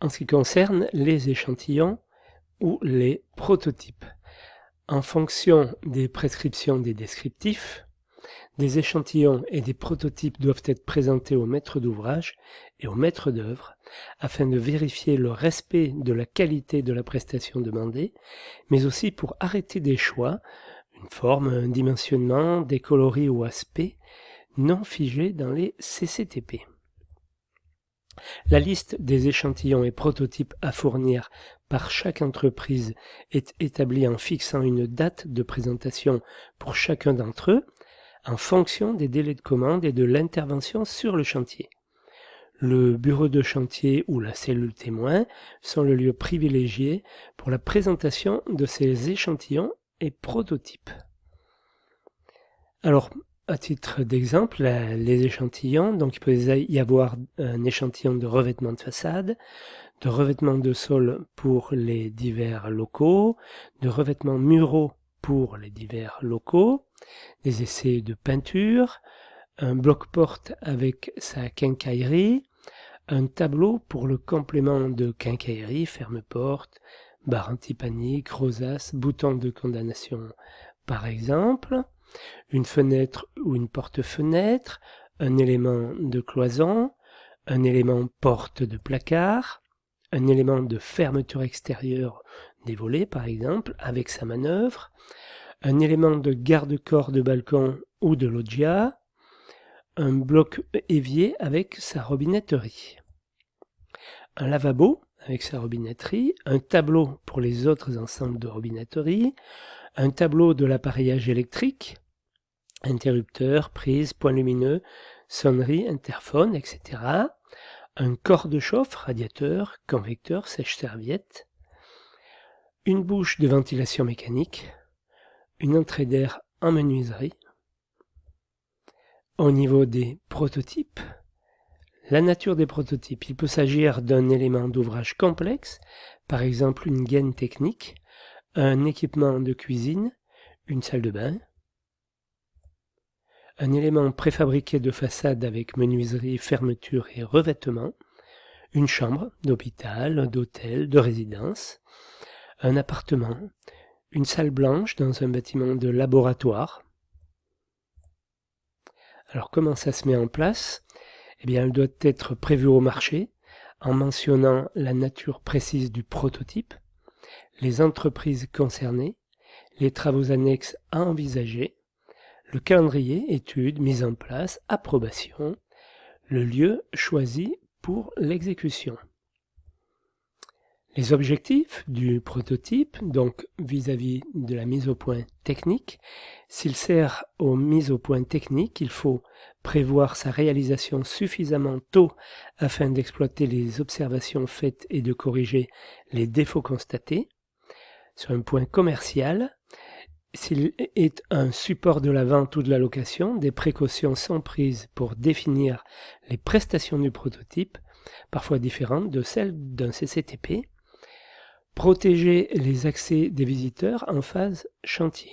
en ce qui concerne les échantillons ou les prototypes. En fonction des prescriptions des descriptifs, des échantillons et des prototypes doivent être présentés au maître d'ouvrage et au maître d'œuvre afin de vérifier le respect de la qualité de la prestation demandée, mais aussi pour arrêter des choix, une forme, un dimensionnement, des coloris ou aspects non figés dans les CCTP. La liste des échantillons et prototypes à fournir par chaque entreprise est établie en fixant une date de présentation pour chacun d'entre eux, en fonction des délais de commande et de l'intervention sur le chantier. Le bureau de chantier ou la cellule témoin sont le lieu privilégié pour la présentation de ces échantillons et prototypes. Alors, à titre d'exemple, les échantillons, donc il peut y avoir un échantillon de revêtement de façade, de revêtement de sol pour les divers locaux, de revêtements muraux pour les divers locaux, des essais de peinture, un bloc-porte avec sa quincaillerie, un tableau pour le complément de quincaillerie, ferme-porte, barre anti-panique, rosace, bouton de condamnation par exemple, une fenêtre ou une porte-fenêtre, un élément de cloison, un élément porte de placard, un élément de fermeture extérieure des volets par exemple, avec sa manœuvre, un élément de garde-corps de balcon ou de loggia, un bloc évier avec sa robinetterie, un lavabo avec sa robinetterie, un tableau pour les autres ensembles de robinetterie, un tableau de l'appareillage électrique, interrupteur, prise, point lumineux, sonnerie, interphone, etc. Un corps de chauffe, radiateur, convecteur, sèche-serviette, une bouche de ventilation mécanique, une entrée d'air en menuiserie. Au niveau des prototypes, la nature des prototypes, il peut s'agir d'un élément d'ouvrage complexe, par exemple une gaine technique, un équipement de cuisine, une salle de bain, un élément préfabriqué de façade avec menuiserie, fermeture et revêtement, une chambre d'hôpital, d'hôtel, de résidence, un appartement, une salle blanche dans un bâtiment de laboratoire. Alors comment ça se met en place ? Eh bien, elle doit être prévue au marché en mentionnant la nature précise du prototype, les entreprises concernées, les travaux annexes à envisager, le calendrier, études, mise en place, approbation, le lieu choisi pour l'exécution. Les objectifs du prototype, donc vis-à-vis de la mise au point technique, s'il sert aux mises au point techniques, il faut prévoir sa réalisation suffisamment tôt afin d'exploiter les observations faites et de corriger les défauts constatés. Sur un point commercial, s'il est un support de la vente ou de la location, des précautions sont prises pour définir les prestations du prototype, parfois différentes de celles d'un CCTP. Protéger les accès des visiteurs en phase chantier.